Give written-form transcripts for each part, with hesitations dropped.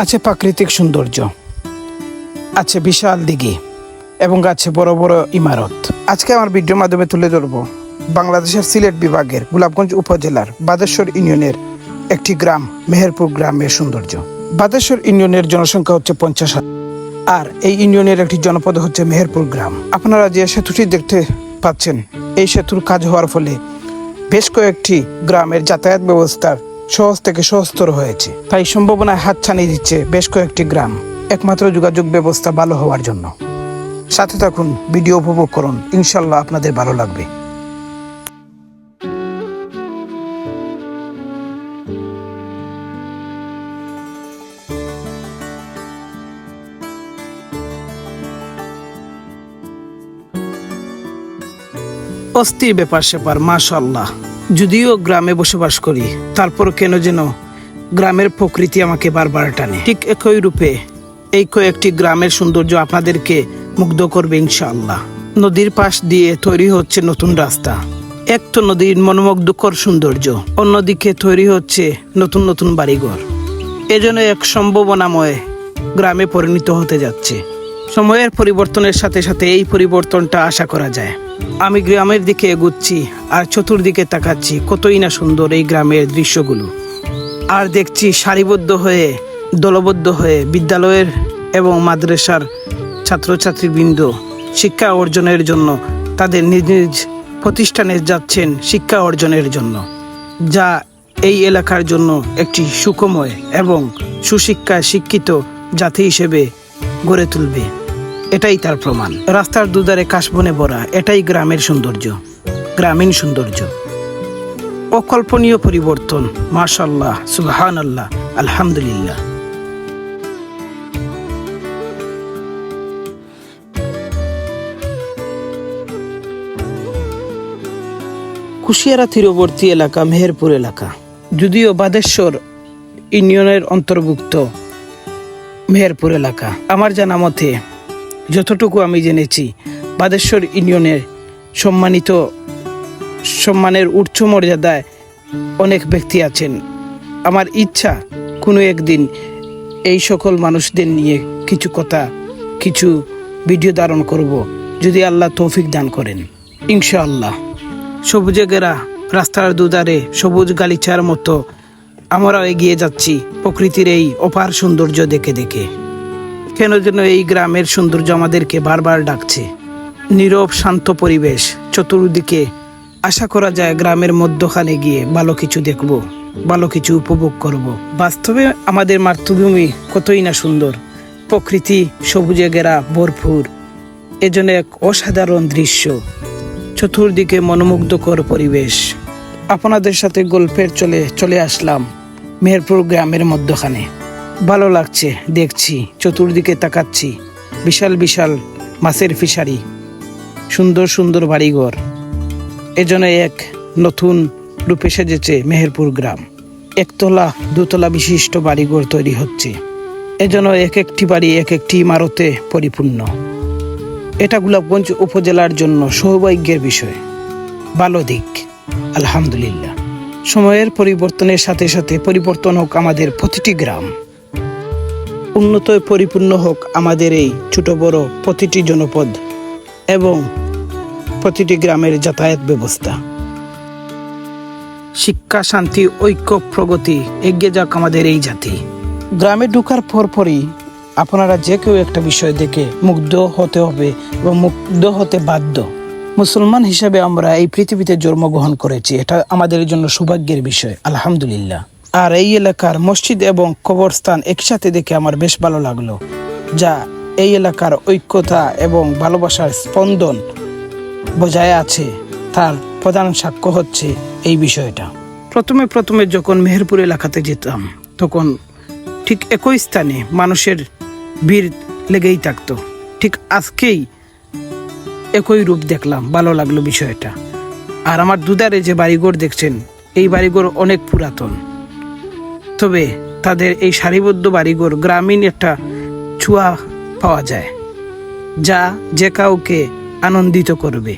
আছে প্রাকৃতিক সৌন্দর্য, আছে বিশাল দিঘি এবং আছে বড় বড় ইমারত। আজকে আমার ভিডিওর মাধ্যমে তুলে ধরব বাংলাদেশের সিলেট বিভাগের গোলাপগঞ্জ উপজেলার বাদেশ্বর ইউনিয়নের একটি গ্রাম মেহেরপুর গ্রামের সৌন্দর্য। বাদেশ্বর ইউনিয়নের জনসংখ্যা হচ্ছে 50,000 আর এই ইউনিয়নের একটি জনপদ হচ্ছে মেহেরপুর গ্রাম। আপনারা যে সেতুটি দেখতে পাচ্ছেন, এই সেতুর কাজ হওয়ার ফলে বেশ কয়েকটি গ্রামের যাতায়াত ব্যবস্থার সহজ থেকে সহজতর হয়েছে। তাই সম্ভাবনায় হাতছানি দিচ্ছে বেশ কয়েকটি গ্রাম একমাত্র যোগাযোগ ব্যবস্থা ভালো হওয়ার জন্য। সাথে থাকুন, ভিডিও উপভোগ করুন, ইনশাল্লাহ আপনাদের ভালো লাগবে। অস্থির ব্যাপার স্যাপার, মাশাআল্লাহ। যদিও গ্রামে বসবাস করি, তারপর কেন যেন গ্রামের প্রকৃতি আমাকে বারবার টানে। ঠিক একই রূপে এই কয়েকটি গ্রামের সৌন্দর্য আপনাদেরকে মুগ্ধ করবে ইনশাআল্লাহ। নদীর পাশ দিয়ে তৈরি হচ্ছে নতুন রাস্তা। এক তো নদীর মনোমুগ্ধকর সৌন্দর্য, অন্যদিকে তৈরি হচ্ছে নতুন নতুন বাড়িঘর। এজন্য এক সম্ভাবনাময় গ্রামে পরিণত হতে যাচ্ছে। সময়ের পরিবর্তনের সাথে সাথে এই পরিবর্তনটা আশা করা যায়। আমি গ্রামের দিকে এগুচ্ছি আর চতুর্দিকে তাকাচ্ছি, কতই না সুন্দর এই গ্রামের দৃশ্যগুলো। আর দেখছি সারিবদ্ধ হয়ে, দলবদ্ধ হয়ে বিদ্যালয়ের এবং মাদ্রাসার ছাত্রছাত্রীবৃন্দ শিক্ষা অর্জনের জন্য তাদের নিজ নিজ প্রতিষ্ঠানে যাচ্ছেন শিক্ষা অর্জনের জন্য, যা এই এলাকার জন্য একটি সুখময় এবং সুশিক্ষায় শিক্ষিত জাতি হিসেবে গড়ে তুলবে। এটাই তার প্রমাণ। রাস্তার দুধারে কাশবনে ভরা, এটাই গ্রামের সৌন্দর্য, গ্রামীণ সৌন্দর্য। অকল্পনীয় পরিবর্তন, মাশাআল্লাহ, সুবহানাল্লাহ, আলহামদুলিল্লাহ। কুশিয়ারা তীরবর্তী এলাকা মেহেরপুর এলাকা। যদিও বাদেশ্বর ইউনিয়নের অন্তর্ভুক্ত মেহেরপুর এলাকা, আমার জানা মতে যতটুকু আমি জেনেছি, বাদেশ্বর ইউনিয়নের সম্মানের উচ্চ মর্যাদায় অনেক ব্যক্তি আছেন। আমার ইচ্ছা কোনো একদিন এই সকল মানুষদের নিয়ে কিছু কথা, কিছু ভিডিও ধারণ করব, যদি আল্লাহ তৌফিক দান করেন ইনশাআল্লাহ। সবুজে ঘেরা রাস্তার দুধারে সবুজ গালিচার মতো আমরাও এগিয়ে যাচ্ছি প্রকৃতির এই অপার সৌন্দর্য দেখে দেখে। কেন যেন এই গ্রামের সৌন্দর্য আমাদেরকে বারবার ডাকছে। নীরব শান্ত পরিবেশ চতুর্দিকে। আশা করা যায় গ্রামের মধ্যখানে গিয়ে ভালো কিছু দেখব, ভালো কিছু উপভোগ করব। বাস্তবে আমাদের মাতৃভূমি কতই না সুন্দর, প্রকৃতি সবুজে ঘেরা ভরপুর। এজন্য এক অসাধারণ দৃশ্য, চতুর্দিকে মনোমুগ্ধকর পরিবেশ। আপনাদের সাথে গল্পের চলে আসলাম মেহেরপুর গ্রামের মধ্যখানে। ভালো লাগছে, দেখছি, চতুর্দিকে তাকাচ্ছি, বিশাল বিশাল মাছের ফিশারি, সুন্দর সুন্দর বাড়িঘর। এজন্য এক নতুন রূপে সেজেছে মেহেরপুর গ্রাম। একতলা দুতলা বিশিষ্ট বাড়িঘর তৈরি হচ্ছে। এজন্য এক একটি বাড়ি এক একটি ইমারতে পরিপূর্ণ। এটা গোলাপগঞ্জ উপজেলার জন্য সৌভাগ্যের বিষয়, ভালো দিক, আলহামদুলিল্লাহ। সময়ের পরিবর্তনের সাথে সাথে পরিবর্তন হোক আমাদের প্রতিটি গ্রাম, উন্নত পরিপূর্ণ হোক আমাদের এই ছোট বড় প্রতিটি জনপদ এবং প্রতিটি গ্রামের যাতায়াত ব্যবস্থা। শিক্ষা, শান্তি, ঐক্য, প্রগতি, এগিয়ে যাক আমাদের এই জাতি। গ্রামে ঢোকার পরপরই আপনারা যে কেউ একটা বিষয় দেখে মুগ্ধ হতে হবে এবং মুগ্ধ হতে বাধ্য। মুসলমান হিসেবে আমরা এই পৃথিবীতে জন্মগ্রহণ করেছি, এটা আমাদের জন্য সৌভাগ্যের বিষয়, আলহামদুলিল্লাহ। আর এই এলাকার মসজিদ এবং কবরস্থান একসাথে দেখে আমার বেশ ভালো লাগলো, যা এই এলাকার ঐক্যতা এবং ভালোবাসার স্পন্দন বজায় আছে। তার প্রধান সাক্ষ্য হচ্ছে এই বিষয়টা। প্রথমে যখন মেহেরপুর এলাকাতে যেতাম, তখন ঠিক একই স্থানে মানুষের ভিড় লেগেই থাকতো। ঠিক আজকেই একই রূপ দেখলাম, ভালো লাগলো বিষয়টা। আর আমার দুধারে যে বাড়িঘর দেখছেন, এই বাড়িঘর অনেক পুরাতন, তবে তাদের এই সারিবদ্ধ বাড়িঘর গ্রামীণ একটা ছোঁয়া পাওয়া যায়, যা যে কাউকে আনন্দিত করবে।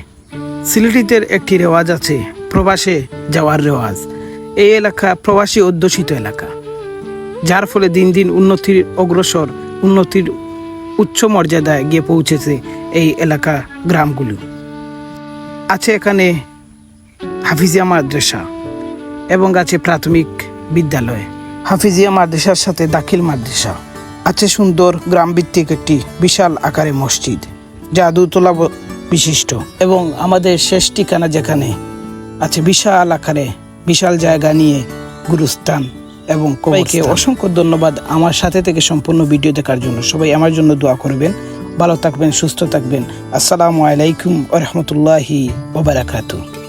সিলেটিদের একটি রেওয়াজ আছে, প্রবাসে যাওয়ার রেওয়াজ। এই এলাকা প্রবাসী অধ্যুষিত এলাকা। যার ফলে দিন দিন উন্নতির উচ্চ মর্যাদায় গিয়ে পৌঁছেছে এই এলাকা গ্রামগুলো। আছে এখানে হাফিজিয়া মাদ্রাসা এবং আছে প্রাথমিক বিদ্যালয়। হাফিজিয়া মাদ্রাসার সাথে দাখিল মাদ্রাসা আছে। সুন্দর গ্রামভিত্তিক একটি বিশাল আকারে মসজিদ যা দোতলা বিশিষ্ট, এবং আমাদের শেষ ঠিকানা যেখানে আছে বিশাল আকারে বিশাল জায়গা নিয়ে গুরুস্থান এবং সবাইকে অসংখ্য ধন্যবাদ আমার সাথে থেকে সম্পূর্ণ ভিডিও দেখার জন্য। সবাই আমার জন্য দোয়া করবেন, ভালো থাকবেন, সুস্থ থাকবেন। আসসালামু আলাইকুম ওয়া রাহমাতুল্লাহি ওয়া বারাকাতুহু।